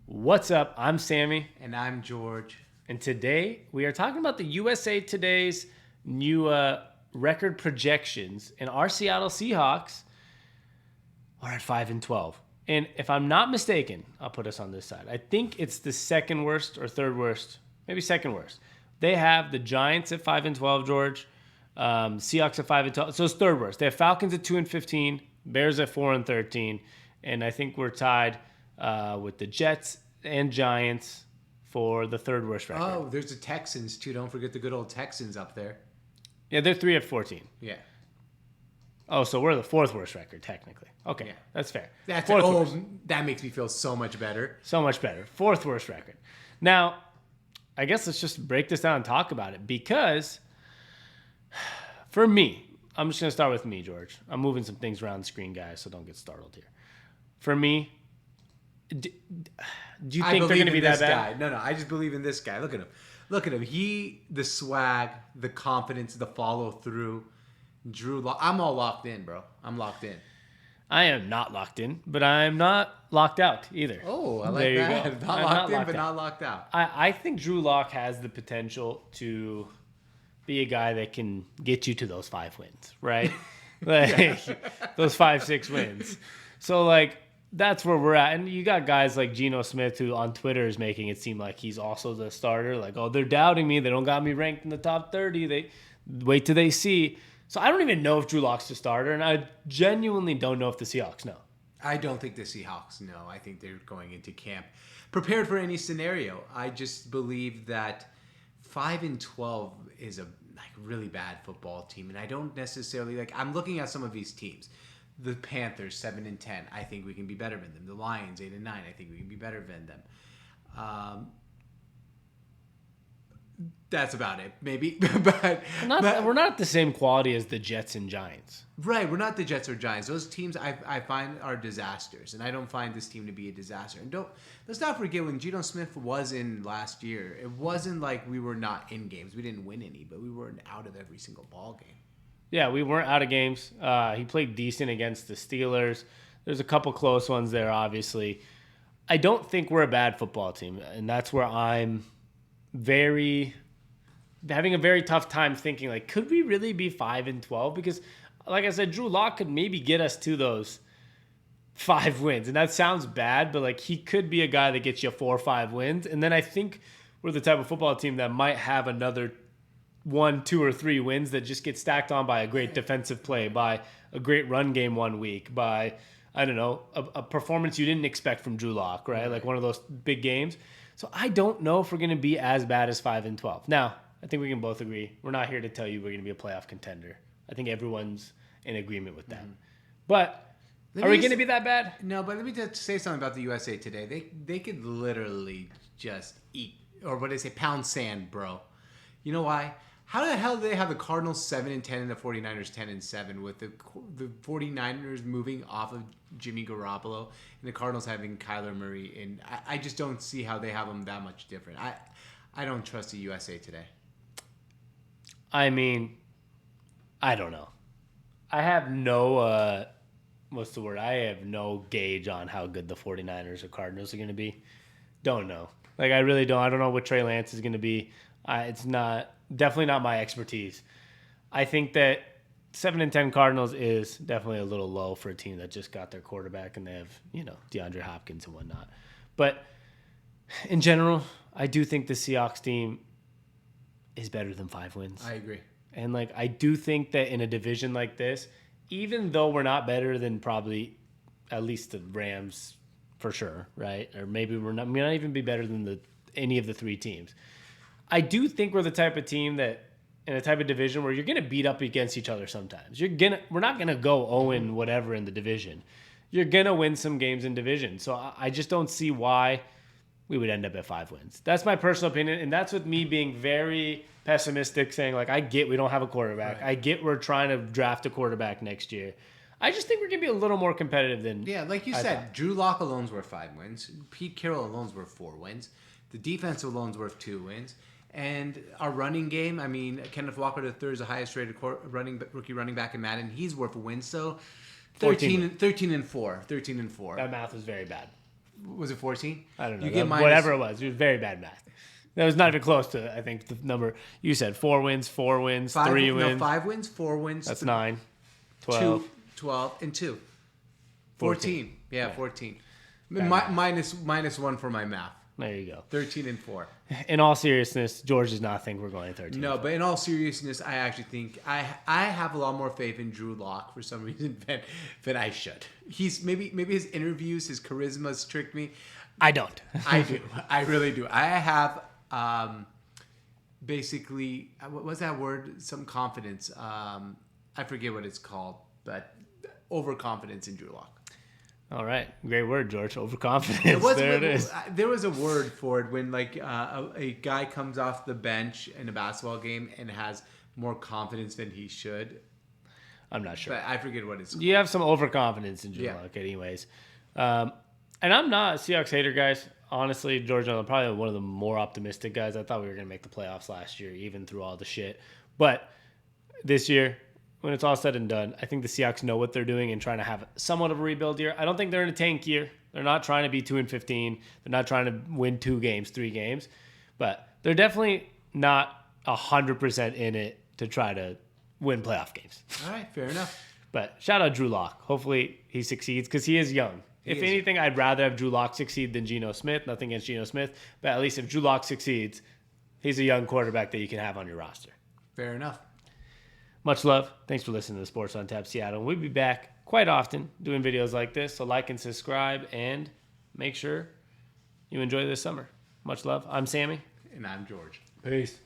What's up? I'm Sammy. And I'm George. And today we are talking about the USA Today's new record projections. And our Seattle Seahawks are at 5-12. And if I'm not mistaken, I'll put us on this side. I think it's the second worst or third worst, maybe second worst. They have the Giants at 5-12, George. Seahawks at 5-12. So it's third worst. They have Falcons at 2-15, Bears at 4-13, and I think we're tied with the Jets and Giants for the third worst record. Oh, there's the Texans too. Don't forget the good old Texans up there. Yeah, they're 3-14. Yeah. Oh, so we're the fourth worst record technically. Okay, yeah. That's fair. That makes me feel so much better. So much better. Fourth worst record. Now, I guess let's just break this down and talk about it because for me, I'm just going to start with me, George. I'm moving some things around the screen, guys, so don't get startled here. For me, do you think they're going to be that bad? No, I just believe in this guy. Look at him. The swag, the confidence, the follow through. I'm all locked in, bro. I'm locked in. I am not locked in, but I'm not locked out either. Oh, I like there that. You go. Not locked in, but not locked out. I think Drew Lock has the potential to be a guy that can get you to those 5 wins, right? Those 5-6 wins. So, that's where we're at. And you got guys like Geno Smith who on Twitter is making it seem like he's also the starter. Like, oh, they're doubting me. They don't got me ranked in the top 30. They wait till they see. So I don't even know if Drew Lock's the starter, and I genuinely don't know if the Seahawks know. I don't think the Seahawks know. I think they're going into camp prepared for any scenario. I just believe that 5-12 is a really bad football team, and I don't necessarily I'm looking at some of these teams. The Panthers 7-10. I think we can be better than them. The Lions 8-9. I think we can be better than them. That's about it, maybe. but we're not the same quality as the Jets and Giants. Right, we're not the Jets or Giants. Those teams I find are disasters, and I don't find this team to be a disaster. And let's not forget when Geno Smith was in last year, it wasn't like we were not in games. We didn't win any, but we weren't out of every single ball game. Yeah, we weren't out of games. He played decent against the Steelers. There's a couple close ones there, obviously. I don't think we're a bad football team, and that's where I'm having a very tough time thinking, could we really be 5-12? Because, like I said, Drew Lock could maybe get us to those 5 wins. And that sounds bad, but, he could be a guy that gets you 4 or 5 wins. And then I think we're the type of football team that might have another 1, 2, or 3 wins that just get stacked on by a great defensive play, by a great run game one week, by, I don't know, a performance you didn't expect from Drew Lock, right? Like one of those big games. So I don't know if we're going to be as bad as 5-12. Now, I think we can both agree. We're not here to tell you we're going to be a playoff contender. I think everyone's in agreement with that. Mm-hmm. But are we going to be that bad? No, but let me just say something about the USA Today. They could literally just eat, or what do they say, pound sand, bro. You know why? How the hell do they have the Cardinals 7-10 and the 49ers 10-7 with the 49ers moving off of Jimmy Garoppolo and the Cardinals having Kyler Murray? And I just don't see how they have them that much different. I don't trust the USA Today. I mean, I don't know. I have no, what's the word? I have no gauge on how good the 49ers or Cardinals are going to be. Don't know. I really don't. I don't know what Trey Lance is going to be. It's definitely not my expertise. I think that 7-10 Cardinals is definitely a little low for a team that just got their quarterback and they have, DeAndre Hopkins and whatnot. But in general, I do think the Seahawks team is better than 5 wins. I agree. And I do think that in a division like this, even though we're not better than probably at least the Rams for sure, right? Or maybe we may not even be better than any of the 3 teams. I do think we're the type of team that in a type of division where you're going to beat up against each other sometimes. We're not going to go 0 whatever in the division. You're going to win some games in division. So I just don't see why we would end up at 5 wins. That's my personal opinion, and that's with me being very pessimistic, saying I get we don't have a quarterback. Right. I get we're trying to draft a quarterback next year. I just think we're going to be a little more competitive than like you said. Drew Lock alone's worth 5 wins. Pete Carroll alone's worth 4 wins. The defense alone's worth 2 wins. And our running game, I mean, Kenneth Walker III is the highest rated rookie running back in Madden. He's worth a win. So 13 and 4. That math is very bad. Was it 14? I don't know. You get Whatever it was very bad math. That was not even close to, I think, the number you said. 4 wins, 3 wins. 5 wins, 4 wins. That's 9, 12. 12, and 2. 14. Yeah, 14. Minus 1 for my math. There you go. 13 and 4. In all seriousness, George does not think we're going 13. No, but in all seriousness, I actually think I have a lot more faith in Drew Lock for some reason than I should. He's maybe his interviews, his charisma's tricked me. I don't. I do. I really do. I have basically, what was that word? Some confidence. I forget what it's called, but overconfidence in Drew Lock. All right. Great word, George. Overconfidence. It is. There was a word for it when like a guy comes off the bench in a basketball game and has more confidence than he should. I'm not sure. But I forget what it's called. You have some overconfidence in Drew Lock anyways. And I'm not a Seahawks hater, guys. Honestly, George, I'm probably one of the more optimistic guys. I thought we were going to make the playoffs last year, even through all the shit. But this year, when it's all said and done, I think the Seahawks know what they're doing and trying to have somewhat of a rebuild year. I don't think they're in a tank year. They're not trying to be 2-15. They're not trying to win 2 games, 3 games. But they're definitely not 100% in it to try to win playoff games. All right, fair enough. But shout out Drew Lock. Hopefully he succeeds because he is young. If anything, I'd rather have Drew Lock succeed than Geno Smith. Nothing against Geno Smith. But at least if Drew Lock succeeds, he's a young quarterback that you can have on your roster. Fair enough. Much love. Thanks for listening to Sports on Tap Seattle. We'll be back quite often doing videos like this. So like and subscribe and make sure you enjoy this summer. Much love. I'm Sammy. And I'm George. Peace.